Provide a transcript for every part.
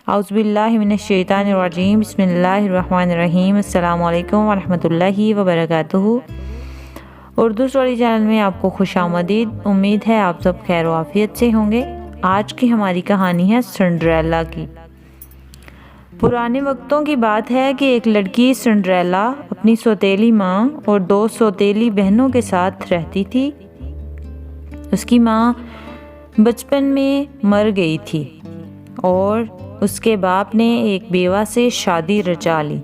اعوذ باللہ من الشیطان الرجیم، بسم اللہ الرحمن الرحیم۔ السلام علیکم ورحمۃ اللہ وبرکاتہ۔ اردو اسٹوری چینل میں آپ کو خوش آمدید۔ امید ہے آپ سب خیر و عافیت سے ہوں گے۔ آج کی ہماری کہانی ہے سنڈریلا کی۔ پرانے وقتوں کی بات ہے کہ ایک لڑکی سنڈریلا اپنی سوتیلی ماں اور 2 سوتیلی بہنوں کے ساتھ رہتی تھی۔ اس کی ماں بچپن میں مر گئی تھی اور اس کے باپ نے ایک بیوہ سے شادی رچا لی،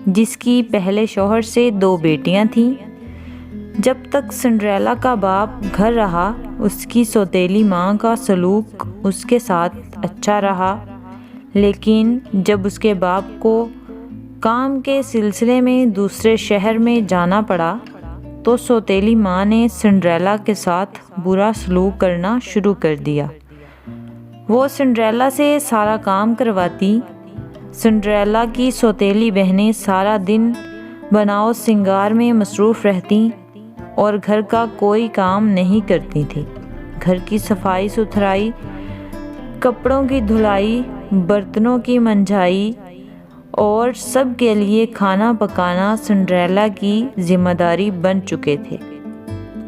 جس کی پہلے شوہر سے 2 بیٹیاں تھیں۔ جب تک سنڈریلا کا باپ گھر رہا، اس کی سوتیلی ماں کا سلوک اس کے ساتھ اچھا رہا، لیکن جب اس کے باپ کو کام کے سلسلے میں دوسرے شہر میں جانا پڑا تو سوتیلی ماں نے سنڈریلا کے ساتھ برا سلوک کرنا شروع کر دیا۔ وہ سنڈریلا سے سارا کام کرواتی۔ سنڈریلا کی سوتیلی بہنیں سارا دن بناؤ سنگار میں مصروف رہتیں اور گھر کا کوئی کام نہیں کرتی تھیں۔ گھر کی صفائی ستھرائی، کپڑوں کی دھلائی، برتنوں کی منجائی اور سب کے لیے کھانا پکانا سنڈریلا کی ذمہ داری بن چکے تھے۔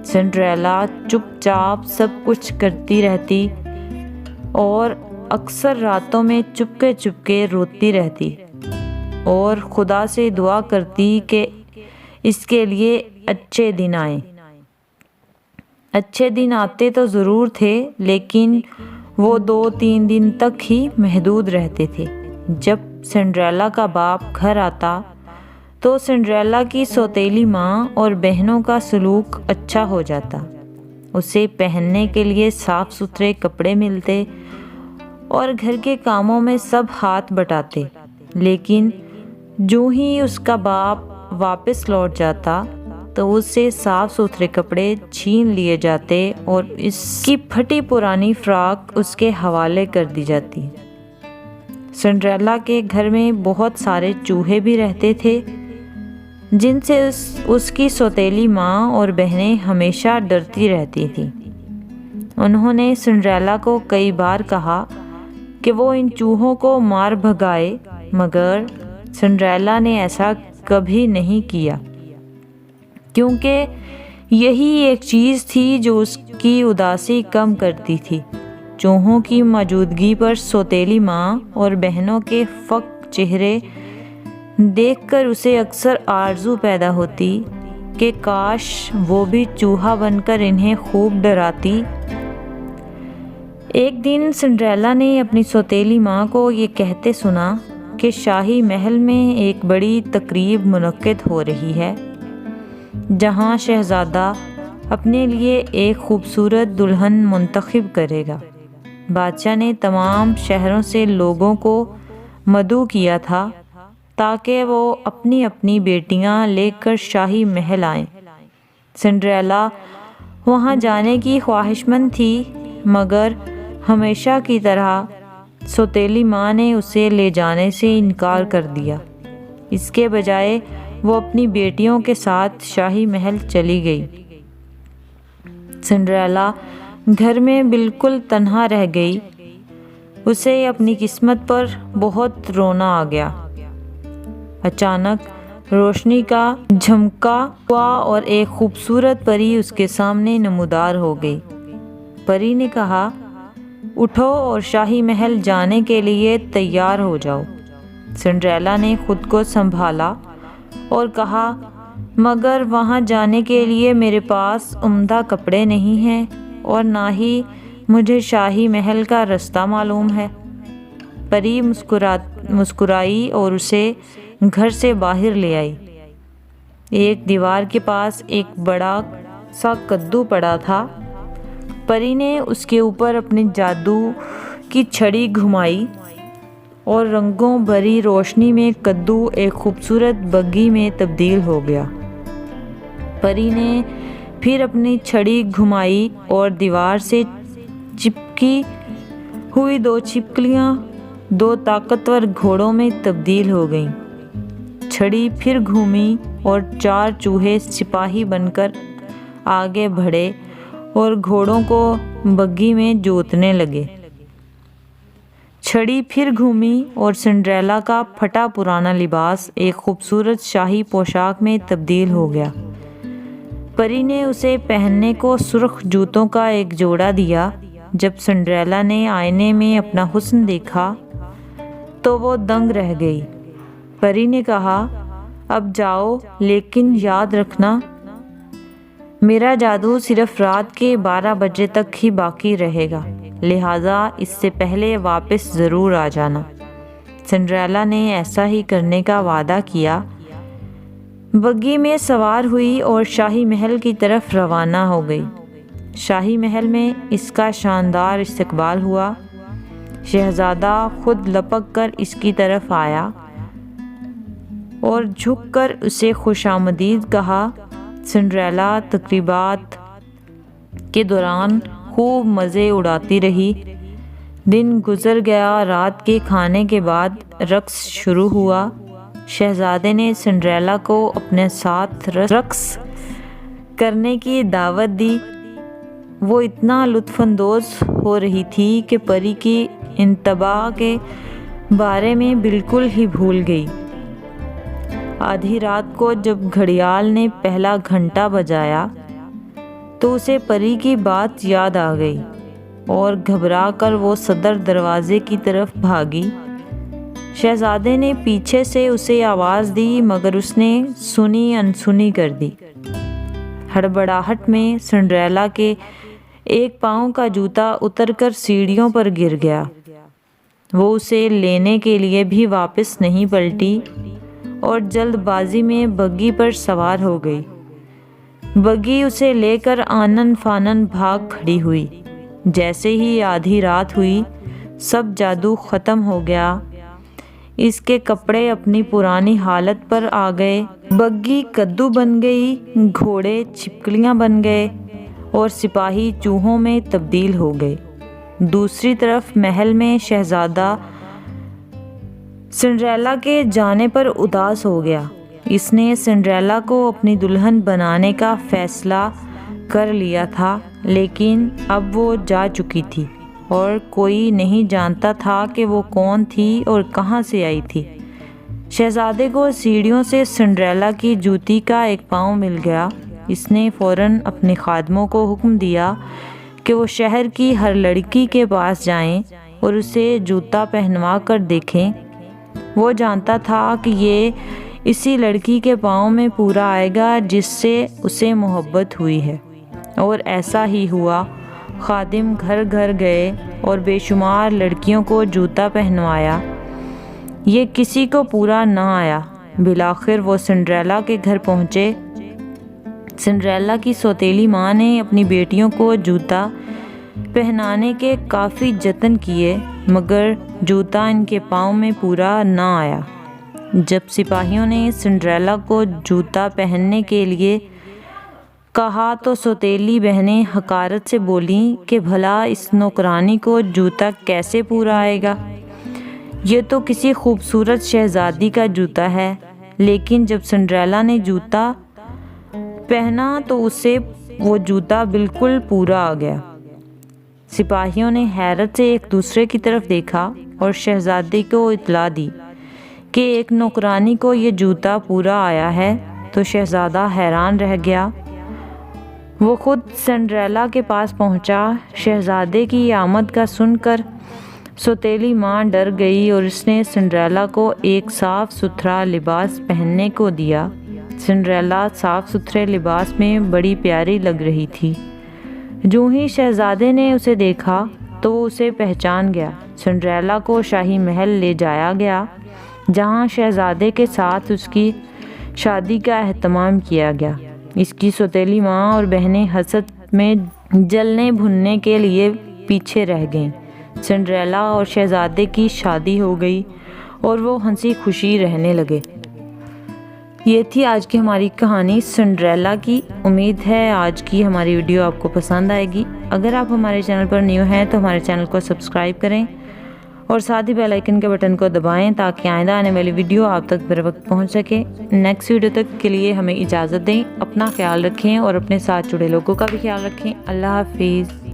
سنڈریلا چپ چاپ سب کچھ کرتی رہتی اور اکثر راتوں میں چپکے روتی رہتی اور خدا سے دعا کرتی کہ اس کے لیے اچھے دن آئیں۔ اچھے دن آتے تو ضرور تھے، لیکن وہ 2-3 دن تک ہی محدود رہتے تھے۔ جب سنڈریلا کا باپ گھر آتا تو سنڈریلا کی سوتیلی ماں اور بہنوں کا سلوک اچھا ہو جاتا۔ اسے پہننے کے لیے صاف ستھرے کپڑے ملتے اور گھر کے کاموں میں سب ہاتھ بٹاتے، لیکن جو ہی اس کا باپ واپس لوٹ جاتا تو اس سے صاف ستھرے کپڑے چھین لیے جاتے اور اس کی پھٹی پرانی فراک اس کے حوالے کر دی جاتی۔ سنڈریلا کے گھر میں بہت سارے چوہے بھی رہتے تھے، جن سے اس کی سوتیلی ماں اور بہنیں ہمیشہ ڈرتی رہتی تھیں۔ انہوں نے سنڈریلا کو کئی بار کہا کہ وہ ان چوہوں کو مار بھگائے، مگر سنڈریلا نے ایسا کبھی نہیں کیا، کیونکہ یہی ایک چیز تھی جو اس کی اداسی کم کرتی تھی۔ چوہوں کی موجودگی پر سوتیلی ماں اور بہنوں کے فک چہرے دیکھ کر اسے اکثر آرزو پیدا ہوتی کہ کاش وہ بھی چوہا بن کر انہیں خوب ڈراتی۔ ایک دن سنڈریلا نے اپنی سوتیلی ماں کو یہ کہتے سنا کہ شاہی محل میں ایک بڑی تقریب منعقد ہو رہی ہے، جہاں شہزادہ اپنے لیے ایک خوبصورت دلہن منتخب کرے گا۔ بادشاہ نے تمام شہروں سے لوگوں کو مدعو کیا تھا تاکہ وہ اپنی اپنی بیٹیاں لے کر شاہی محل آئیں۔ سنڈریلا وہاں جانے کی خواہشمند تھی، مگر ہمیشہ کی طرح سوتیلی ماں نے اسے لے جانے سے انکار کر دیا۔ اس کے بجائے وہ اپنی بیٹیوں کے ساتھ شاہی محل چلی گئی۔ سنڈریلا گھر میں بالکل تنہا رہ گئی۔ اسے اپنی قسمت پر بہت رونا آ گیا۔ اچانک روشنی کا جھمکا ہوا اور ایک خوبصورت پری اس کے سامنے نمودار ہو گئی۔ پری نے کہا، اٹھو اور شاہی محل جانے کے لیے تیار ہو جاؤ۔ سنڈریلا نے خود کو سنبھالا اور کہا، مگر وہاں جانے کے لیے میرے پاس عمدہ کپڑے نہیں ہیں اور نہ ہی مجھے شاہی محل کا رستہ معلوم ہے۔ پری مسکرائی اور اسے گھر سے باہر لے آئی۔ ایک دیوار کے پاس ایک بڑا سا کدو پڑا تھا۔ پری نے اس کے اوپر اپنی جادو کی چھڑی گھمائی اور رنگوں بھری روشنی میں کدو ایک خوبصورت بگھی میں تبدیل ہو گیا۔ پری نے پھر اپنی چھڑی گھمائی اور دیوار سے چپکی ہوئی 2 چھپکلیاں 2 طاقتور گھوڑوں میں تبدیل ہو گئیں۔ چھڑی پھر گھومی اور 4 چوہے سپاہی بن کر آگے بڑھے اور گھوڑوں کو بگھی میں جوتنے لگے۔ چھڑی پھر گھومی اور سنڈریلا کا پھٹا پرانا لباس ایک خوبصورت شاہی پوشاک میں تبدیل ہو گیا۔ پری نے اسے پہننے کو سرخ جوتوں کا ایک جوڑا دیا۔ جب سنڈریلا نے آئینے میں اپنا حسن دیکھا تو وہ دنگ رہ گئی۔ پری نے کہا، اب جاؤ، لیکن یاد رکھنا میرا جادو صرف رات کے 12 بجے تک ہی باقی رہے گا، لہٰذا اس سے پہلے واپس ضرور آ جانا۔ سنڈریلا نے ایسا ہی کرنے کا وعدہ کیا، بگی میں سوار ہوئی اور شاہی محل کی طرف روانہ ہو گئی۔ شاہی محل میں اس کا شاندار استقبال ہوا۔ شہزادہ خود لپک کر اس کی طرف آیا اور جھک کر اسے خوش آمدید کہا۔ سنڈریلا تقریبات کے دوران خوب مزے اڑاتی رہی۔ دن گزر گیا۔ رات کے کھانے کے بعد رقص شروع ہوا۔ شہزادے نے سنڈریلا کو اپنے ساتھ رقص کرنے کی دعوت دی۔ وہ اتنا لطف اندوز ہو رہی تھی کہ پری کی انتباہ کے بارے میں بالکل ہی بھول گئی۔ آدھی رات کو جب گھڑیال نے پہلا گھنٹا بجایا تو اسے پری کی بات یاد آ گئی اور گھبرا کر وہ صدر دروازے کی طرف بھاگی۔ شہزادے نے پیچھے سے اسے آواز دی مگر اس نے سنی انسنی کر دی۔ ہڑبڑاہٹ میں سنڈریلا کے ایک پاؤں کا جوتا اتر کر سیڑھیوں پر گر گیا۔ وہ اسے لینے کے لیے بھی واپس نہیں پلٹی اور جلد بازی میں بگی پر سوار ہو گئی۔ بگی اسے لے کر آنن فانن بھاگ کھڑی ہوئی۔ جیسے ہی آدھی رات ہوئی، سب جادو ختم ہو گیا۔ اس کے کپڑے اپنی پرانی حالت پر آ گئے۔ بگی کدو بن گئی، گھوڑے چھپکلیاں بن گئے اور سپاہی چوہوں میں تبدیل ہو گئے۔ دوسری طرف محل میں شہزادہ سنڈریلا کے جانے پر اداس ہو گیا۔ اس نے سنڈریلا کو اپنی دلہن بنانے کا فیصلہ کر لیا تھا، لیکن اب وہ جا چکی تھی اور کوئی نہیں جانتا تھا کہ وہ کون تھی اور کہاں سے آئی تھی۔ شہزادے کو سیڑھیوں سے سنڈریلا کی جوتی کا ایک پاؤں مل گیا۔ اس نے فوراً اپنے خادموں کو حکم دیا کہ وہ شہر کی ہر لڑکی کے پاس جائیں اور اسے جوتا پہنوا کر دیکھیں۔ وہ جانتا تھا کہ یہ اسی لڑکی کے پاؤں میں پورا آئے گا جس سے اسے محبت ہوئی ہے، اور ایسا ہی ہوا۔ خادم گھر گھر گئے اور بے شمار لڑکیوں کو جوتا پہنوایا۔ یہ کسی کو پورا نہ آیا۔ بالآخر وہ سنڈریلا کے گھر پہنچے۔ سنڈریلا کی سوتیلی ماں نے اپنی بیٹیوں کو جوتا پہنانے کے کافی جتن کیے مگر جوتا ان کے پاؤں میں پورا نہ آیا۔ جب سپاہیوں نے سنڈریلا کو جوتا پہننے کے لیے کہا تو سوتیلی بہنیں حقارت سے بولیں کہ بھلا اس نوکرانی کو جوتا کیسے پورا آئے گا؟ یہ تو کسی خوبصورت شہزادی کا جوتا ہے۔ لیکن جب سنڈریلا نے جوتا پہنا تو اسے وہ جوتا بالکل پورا آ گیا۔ سپاہیوں نے حیرت سے ایک دوسرے کی طرف دیکھا اور شہزادی کو اطلاع دی کہ ایک نوکرانی کو یہ جوتا پورا آیا ہے تو شہزادہ حیران رہ گیا۔ وہ خود سنڈریلا کے پاس پہنچا۔ شہزادے کی آمد کا سن کر سوتیلی ماں ڈر گئی اور اس نے سنڈریلا کو ایک صاف ستھرا لباس پہننے کو دیا۔ سنڈریلا صاف ستھرے لباس میں بڑی پیاری لگ رہی تھی۔ جو ہی شہزادے نے اسے دیکھا تو وہ اسے پہچان گیا۔ سنڈریلا کو شاہی محل لے جایا گیا جہاں شہزادے کے ساتھ اس کی شادی کا اہتمام کیا گیا۔ اس کی سوتیلی ماں اور بہنیں حسد میں جلنے بھننے کے لیے پیچھے رہ گئیں۔ سنڈریلا اور شہزادے کی شادی ہو گئی اور وہ ہنسی خوشی رہنے لگے۔ یہ تھی آج کی ہماری کہانی سنڈریلا کی۔ امید ہے آج کی ہماری ویڈیو آپ کو پسند آئے گی۔ اگر آپ ہمارے چینل پر نیو ہیں تو ہمارے چینل کو سبسکرائب کریں اور ساتھ ہی بیل آئیکن کے بٹن کو دبائیں تاکہ آئندہ آنے والی ویڈیو آپ تک بر وقت پہنچ سکے۔ نیکسٹ ویڈیو تک کے لیے ہمیں اجازت دیں۔ اپنا خیال رکھیں اور اپنے ساتھ جڑے لوگوں کا بھی خیال رکھیں۔ اللہ حافظ۔